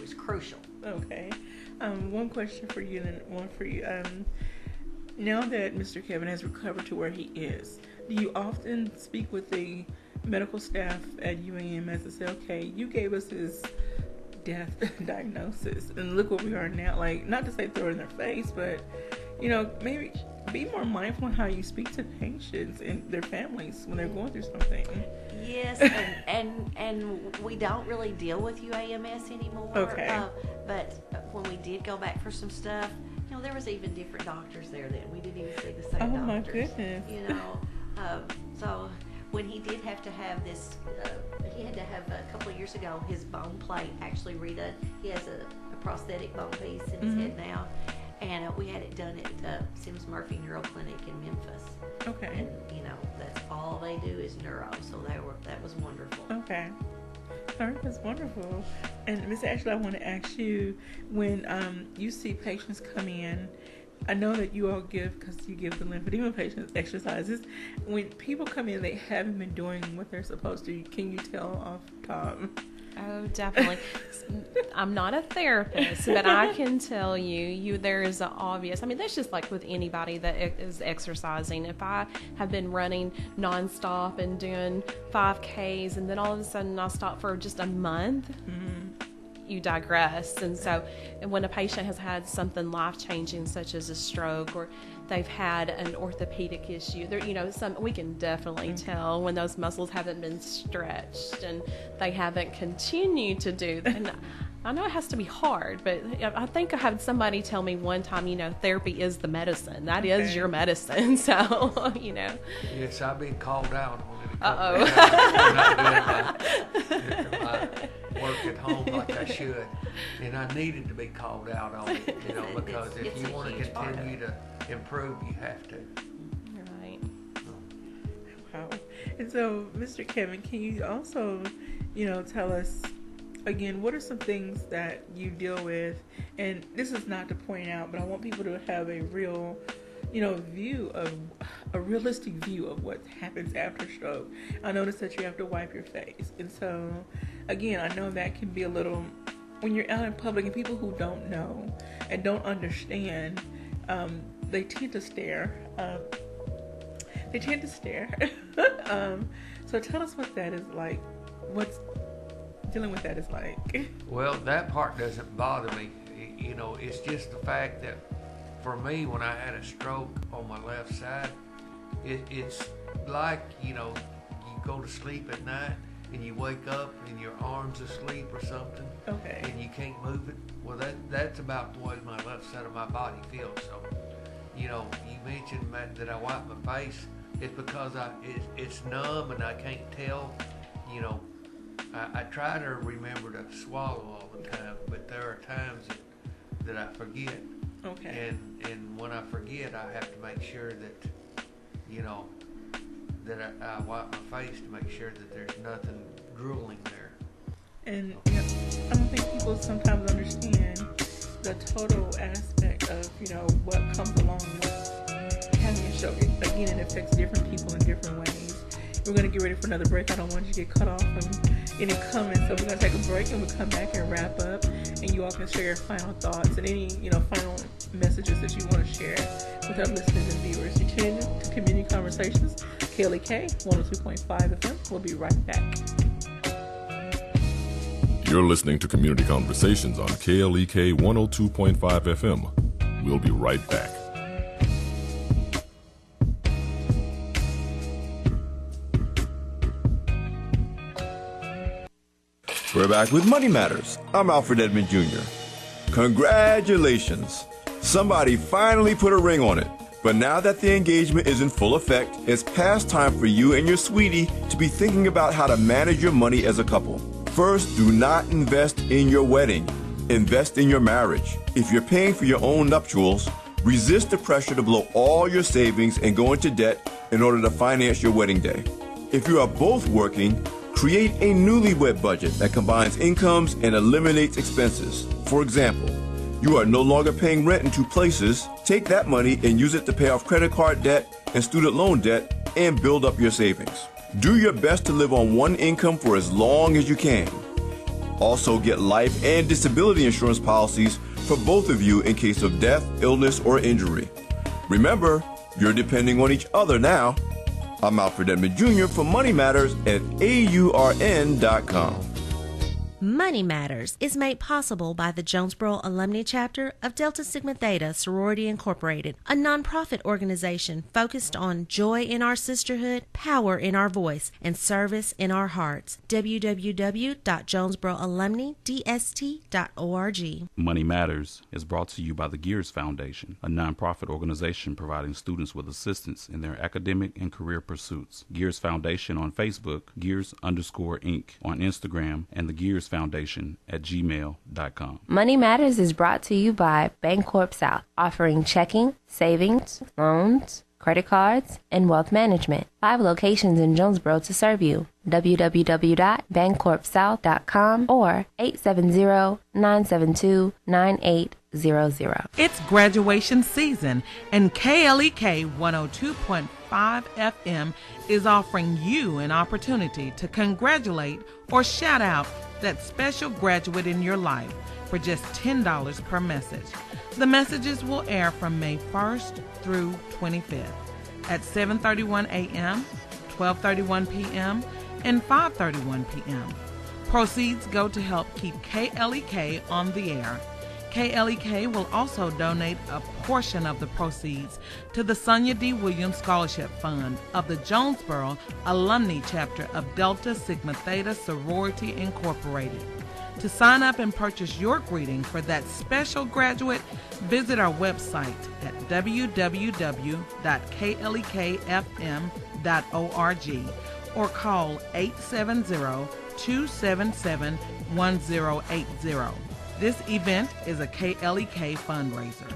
was crucial. Okay. One question for you, and one for you. Now that Mr. Kevin has recovered to where he is, do you often speak with the medical staff at UAM to say, okay, you gave us his death diagnosis, and look what we are now? Like, not to say throw it in their face, but, maybe be more mindful in how you speak to patients and their families when they're going through something. Yes, and we don't really deal with UAMS anymore. Okay. But when we did go back for some stuff, there was even different doctors there then. We didn't even see the same doctors. Oh my goodness. So when he did have to have this, he had to have a couple of years ago his bone plate actually redone. He has a prosthetic bone piece in his head now, and we had it done at Sims Murphy Neuro Clinic in Memphis. Okay. And that's all they do is neuro, so that was wonderful. Okay. All right, that's wonderful. And Miss Ashley, I want to ask you, when you see patients come in, I know that you all give, because you give the lymphedema patients exercises. When people come in, they haven't been doing what they're supposed to. Can you tell off top? Oh, definitely. I'm not a therapist, but I can tell you there is an obvious, I mean, that's just like with anybody that is exercising. If I have been running nonstop and doing 5Ks and then all of a sudden I stop for just a month, you digress. And so when a patient has had something life-changing such as a stroke, or they've had an orthopedic issue, there, we can definitely tell when those muscles haven't been stretched and they haven't continued to do that. And I know it has to be hard, but I think I had somebody tell me one time, therapy is the medicine. That is your medicine. So, Yes, I've been called out on it. Uh-oh. I'm not doing my work at home like I should. And I needed to be called out on it, because if you want to continue to improve, you have to. Right. Wow. And so, Mr. Kevin, can you also, tell us, again, what are some things that you deal with? And this is not to point out, but I want people to have a real, a realistic view of what happens after stroke. I noticed that you have to wipe your face. And so, again, I know that can be a little, when you're out in public and people who don't know and don't understand, they tend to stare. So tell us what that is like. What's dealing with that is like. Well, that part doesn't bother me. It's just the fact that for me, when I had a stroke on my left side, it's like, you go to sleep at night and you wake up and your arm's asleep or something. Okay. And you can't move it. Well, that's about the way my left side of my body feels. So, you mentioned that I wipe my face. It's because it's numb and I can't tell. I try to remember to swallow all the time, but there are times that I forget. Okay. And when I forget, I have to make sure that, that I wipe my face to make sure that there's nothing drooling there. And I don't think people sometimes understand the total aspect of, what comes along with having a stroke. Again, it affects different people in different ways. We're going to get ready for another break. I don't want you to get cut off from any comments. So we're going to take a break and we'll come back and wrap up. And you all can share your final thoughts and any, final messages that you want to share with our listeners and viewers. You're tuned in to Community Conversations, KLEK 102.5 FM. We'll be right back. You're listening to Community Conversations on KLEK 102.5 FM. We'll be right back. We're back with Money Matters. I'm Alfred Edmond Jr. Congratulations! Somebody finally put a ring on it. But now that the engagement is in full effect, it's past time for you and your sweetie to be thinking about how to manage your money as a couple. First, do not invest in your wedding. Invest in your marriage. If you're paying for your own nuptials, resist the pressure to blow all your savings and go into debt in order to finance your wedding day. If you are both working, create a newlywed budget that combines incomes and eliminates expenses. For example, you are no longer paying rent in two places. Take that money and use it to pay off credit card debt and student loan debt and build up your savings. Do your best to live on one income for as long as you can. Also, get life and disability insurance policies for both of you in case of death, illness, or injury. Remember, you're depending on each other now. I'm Alfred Edmond Jr. for Money Matters at AURN.com. Money Matters is made possible by the Jonesboro Alumni Chapter of Delta Sigma Theta Sorority Incorporated, a nonprofit organization focused on joy in our sisterhood, power in our voice, and service in our hearts. www.jonesboroalumnidst.org. Money Matters is brought to you by the Gears Foundation, a nonprofit organization providing students with assistance in their academic and career pursuits. Gears Foundation on Facebook, Gears_Inc. on Instagram, and the Gears Foundation at gmail.com. Money Matters is brought to you by Bancorp South, offering checking, savings, loans, credit cards, and wealth management. 5 locations in Jonesboro to serve you. www.bancorpsouth.com or 870-972-9800. It's graduation season, and KLEK 102.5 FM is offering you an opportunity to congratulate or shout out that special graduate in your life for just $10 per message. The messages will air from May 1st through 25th at 7:31 a.m., 12:31 p.m., and 5:31 p.m. Proceeds go to help keep KLEK on the air. KLEK will also donate a portion of the proceeds to the Sonia D. Williams Scholarship Fund of the Jonesboro Alumni Chapter of Delta Sigma Theta Sorority Incorporated. To sign up and purchase your greeting for that special graduate, visit our website at www.klekfm.org or call 870-277-1080. This event is a KLEK fundraiser.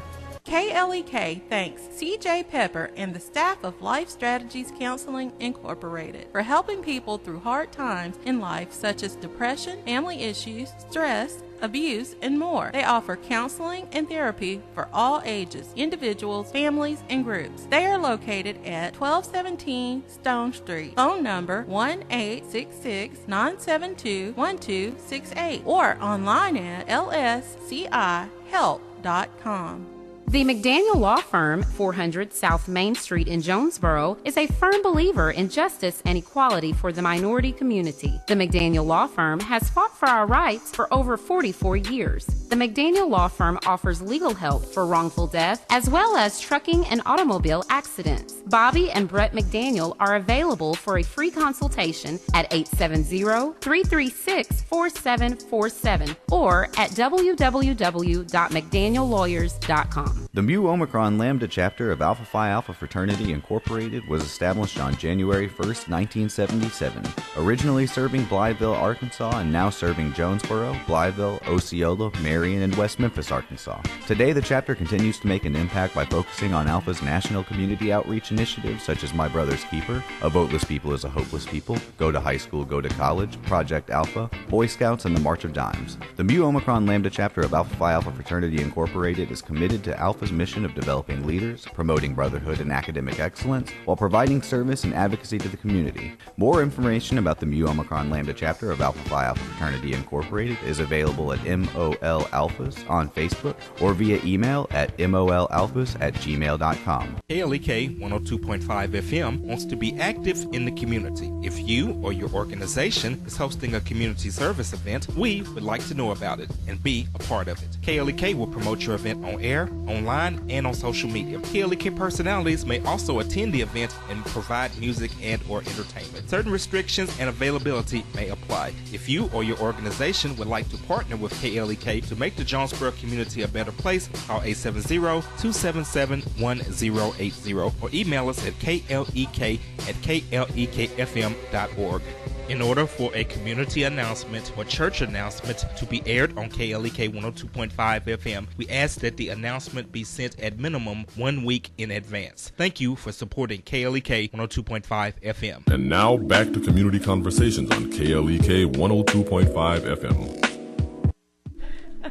KLEK thanks CJ Pepper and the staff of Life Strategies Counseling Incorporated for helping people through hard times in life such as depression, family issues, stress, abuse, and more. They offer counseling and therapy for all ages, individuals, families, and groups. They are located at 1217 Stone Street. Phone number 1-866-972-1268 or online at lscihelp.com. The McDaniel Law Firm, 400 South Main Street in Jonesboro, is a firm believer in justice and equality for the minority community. The McDaniel Law Firm has fought for our rights for over 44 years. The McDaniel Law Firm offers legal help for wrongful death as well as trucking and automobile accidents. Bobby and Brett McDaniel are available for a free consultation at 870-336-4747 or at www.mcdaniellawyers.com. The Mu Omicron Lambda chapter of Alpha Phi Alpha Fraternity Incorporated was established on January 1st, 1977, originally serving Blytheville, Arkansas, and now serving Jonesboro, Blytheville, Osceola, Marion, and West Memphis, Arkansas. Today, the chapter continues to make an impact by focusing on Alpha's national community outreach initiatives such as My Brother's Keeper, A Voteless People is a Hopeless People, Go to High School, Go to College, Project Alpha, Boy Scouts, and the March of Dimes. The Mu Omicron Lambda chapter of Alpha Phi Alpha Fraternity Incorporated is committed to Alpha's mission of developing leaders, promoting brotherhood and academic excellence, while providing service and advocacy to the community. More information about the Mu Omicron Lambda chapter of Alpha Phi Alpha Fraternity Incorporated is available at MOL Alphas on Facebook or via email at molalphas@gmail.com. KLEK 102.5 FM wants to be active in the community. If you or your organization is hosting a community service event, we would like to know about it and be a part of it. KLEK will promote your event on air, online, and on social media. KLEK personalities may also attend the event and provide music and or entertainment. Certain restrictions and availability may apply. If you or your organization would like to partner with KLEK to make the Jonesboro community a better place, call 870-277-1080 or email us at klek@klekfm.org. In order for a community announcement or church announcement to be aired on KLEK 102.5 FM, we ask that the announcement be sent at minimum 1 week in advance. Thank you for supporting KLEK 102.5 FM. And now back to Community Conversations on KLEK 102.5 FM.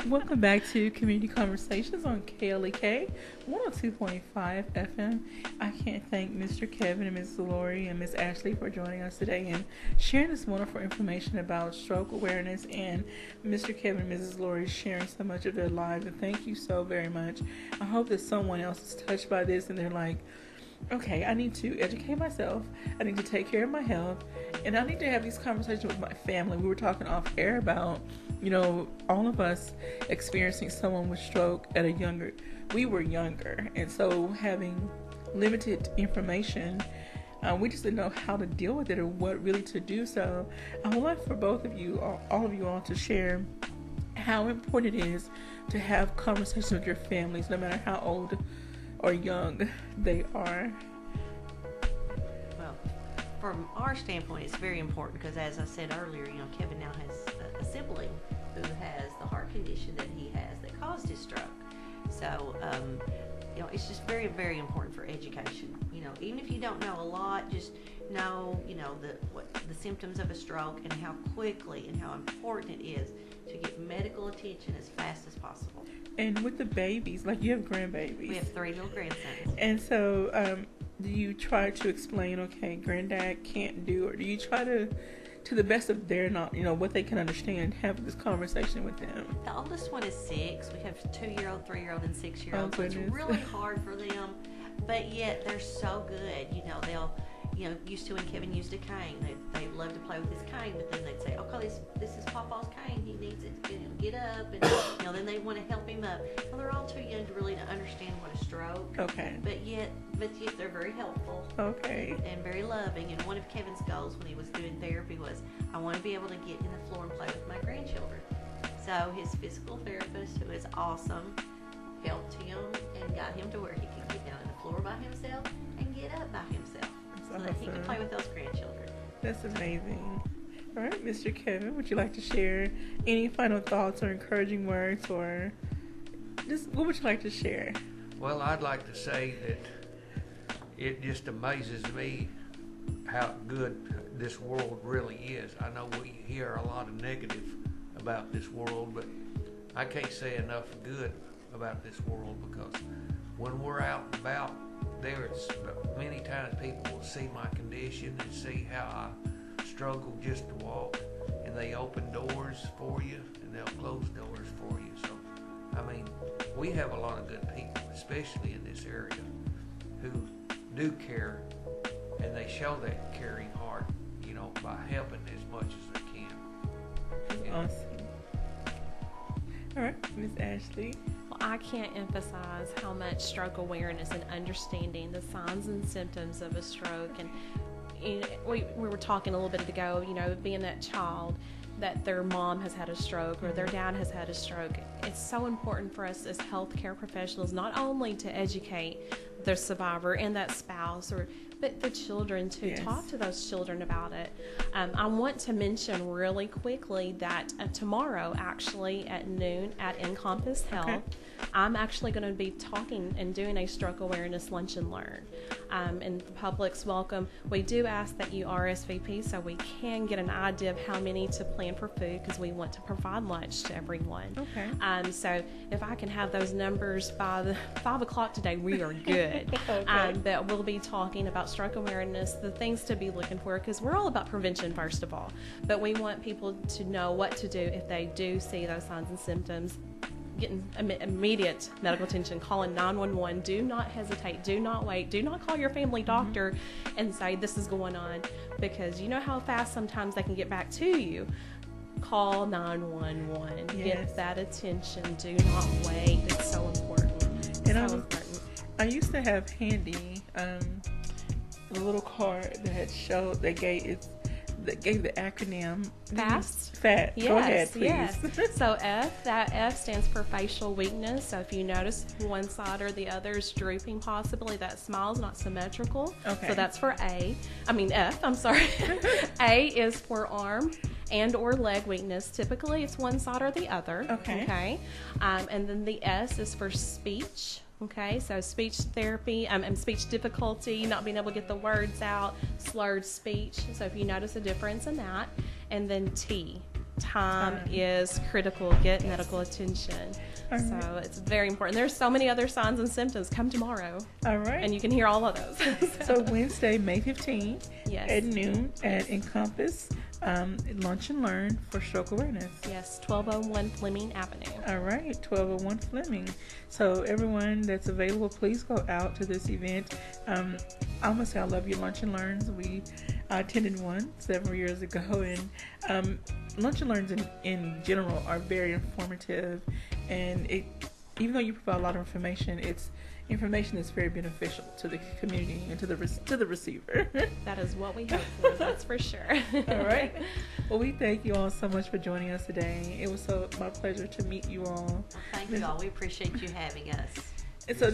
Welcome back to Community Conversations on KLEK 102.5 FM. I can't thank Mr. Kevin and Ms. Lori and Ms. Ashley for joining us today and sharing this wonderful information about stroke awareness, and Mr. Kevin and Mrs. Lori sharing so much of their lives. And thank you so very much. I hope that someone else is touched by this and they're like, okay, I need to educate myself, I need to take care of my health, and I need to have these conversations with my family. We were talking off air about, all of us experiencing someone with stroke at we were younger, and so having limited information, we just didn't know how to deal with it or what really to do. So I would like for both of you, all of you all, to share how important it is to have conversations with your families, no matter how old or young they are. Well, from our standpoint, it's very important because, as I said earlier, Kevin now has a sibling who has the heart condition that he has that caused his stroke. So, it's just very, very important for education. Even if you don't know a lot, just know, the symptoms of a stroke and how quickly and how important it is to get medical attention as fast as possible. And with the babies, like you have grandbabies. We have 3 little grandsons. And so, do you try to explain, okay, granddad can't do, or do you try to the best of their not, what they can understand, have this conversation with them? The oldest one is 6. We have 2-year-old, 3-year-old, and 6-year-old. Oh, So it's goodness. really hard for them, but yet they're so good. They'll, used to when Kevin used a cane, they love to play with his cane, but then they'd say, okay, this is Papa's cane. He needs it to get up, and then they want to help him up. Well, they're all too young to really understand what a stroke. Okay. But yet they're very helpful. Okay. And very loving. And one of Kevin's goals when he was doing therapy was, I want to be able to get in the floor and play with my grandchildren. So his physical therapist, who is awesome, helped him and got him to where he could get down on the floor by himself and get up by himself, so that he could play with those grandchildren. That's amazing. All right, Mr. Kevin, would you like to share any final thoughts or encouraging words, or just what would you like to share? Well, I'd like to say that it just amazes me how good this world really is. I know we hear a lot of negative about this world, but I can't say enough good about this world, because when we're out and about, there's many times people will see my condition and see how I struggle just to walk, and they open doors for you and they'll close doors for you. So, I mean, we have a lot of good people, especially in this area, who do care, and they show that caring heart, by helping as much as they can. Awesome. All right, Miss Ashley. Well, I can't emphasize how much stroke awareness and understanding the signs and symptoms of a stroke. And we were talking a little bit ago, being that child that their mom has had a stroke or their dad has had a stroke. It's so important for us as healthcare professionals not only to educate the survivor and that spouse, but the children to talk to those children about it. I want to mention really quickly that tomorrow, actually at noon at Encompass Health, I'm actually going to be talking and doing a stroke awareness lunch and learn. And the public's welcome. We do ask that you RSVP so we can get an idea of how many to plan for food, because we want to provide lunch to everyone. Okay. So if I can have those numbers by 5 o'clock today, we are good. But we'll be talking about stroke awareness, the things to be looking for, because we're all about prevention first of all. But we want people to know what to do if they do see those signs and symptoms. Getting immediate medical attention, calling 911. Do not hesitate. Do not wait. Do not call your family doctor and say this is going on, because you know how fast sometimes they can get back to you. Call 911. Get that attention. Do not wait. It's so important. And I used to have handy a little card that gave the acronym FAST. FAT. Yes, Go ahead, please. Yes. So that F stands for facial weakness. So if you notice one side or the other is drooping, possibly that smile is not symmetrical. Okay. So that's for F. I'm sorry. A is for arm and or leg weakness. Typically, it's one side or the other. Okay. And then the S is for speech. Okay, so speech therapy, and speech difficulty, not being able to get the words out, slurred speech. So if you notice a difference in that. And then T, time is critical. Get medical attention. So it's very important. There's so many other signs and symptoms. Come tomorrow. All right. And you can hear all of those. So Wednesday, May 15th at noon at Encompass, lunch and learn for stroke awareness. Yes, 1201 Fleming Avenue. All right, 1201 Fleming. So everyone that's available, please go out to this event. I must say I love your lunch and learns. We attended one several years ago, and lunch and learns in general are very informative, and even though you provide a lot of information, it's information that's very beneficial to the community and to the receiver. That is what we hope for, that's for sure. All right. Well, we thank you all so much for joining us today. It was my pleasure to meet you all. Well, thank you all. We appreciate you having us. And so,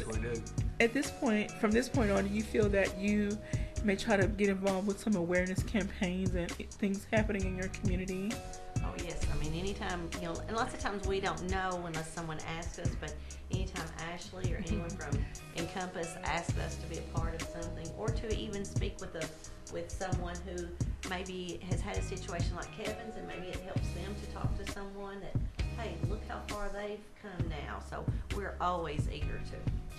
at this point, from this point on, do you feel that you may try to get involved with some awareness campaigns and things happening in your community? Oh yes, I mean anytime, and lots of times we don't know unless someone asks us, but anytime Ashley or anyone from Encompass asks us to be a part of something, or to even speak with someone who maybe has had a situation like Kevin's, and maybe it helps them to talk to someone that, hey, look how far they've come now. So we're always eager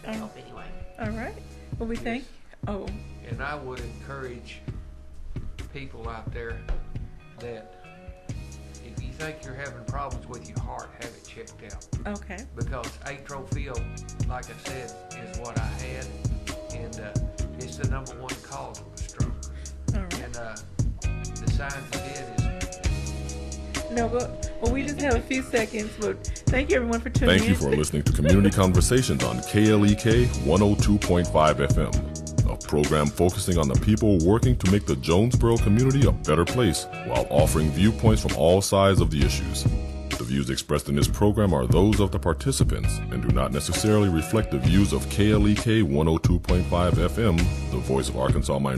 to help anyway. All right. Well, we thank Oh. And I would encourage people out there that if you think you're having problems with your heart, have it checked out. Okay. Because atrial field, like I said, is what I had, and it's the number one cause of a stroke. All right. And the signs of it is... No, but well, we just have a few seconds, but thank you everyone for tuning in. Thank you for listening to Community Conversations on KLEK 102.5 FM, a program focusing on the people working to make the Jonesboro community a better place while offering viewpoints from all sides of the issues. The views expressed in this program are those of the participants and do not necessarily reflect the views of KLEK 102.5 FM, the voice of Arkansas Minority.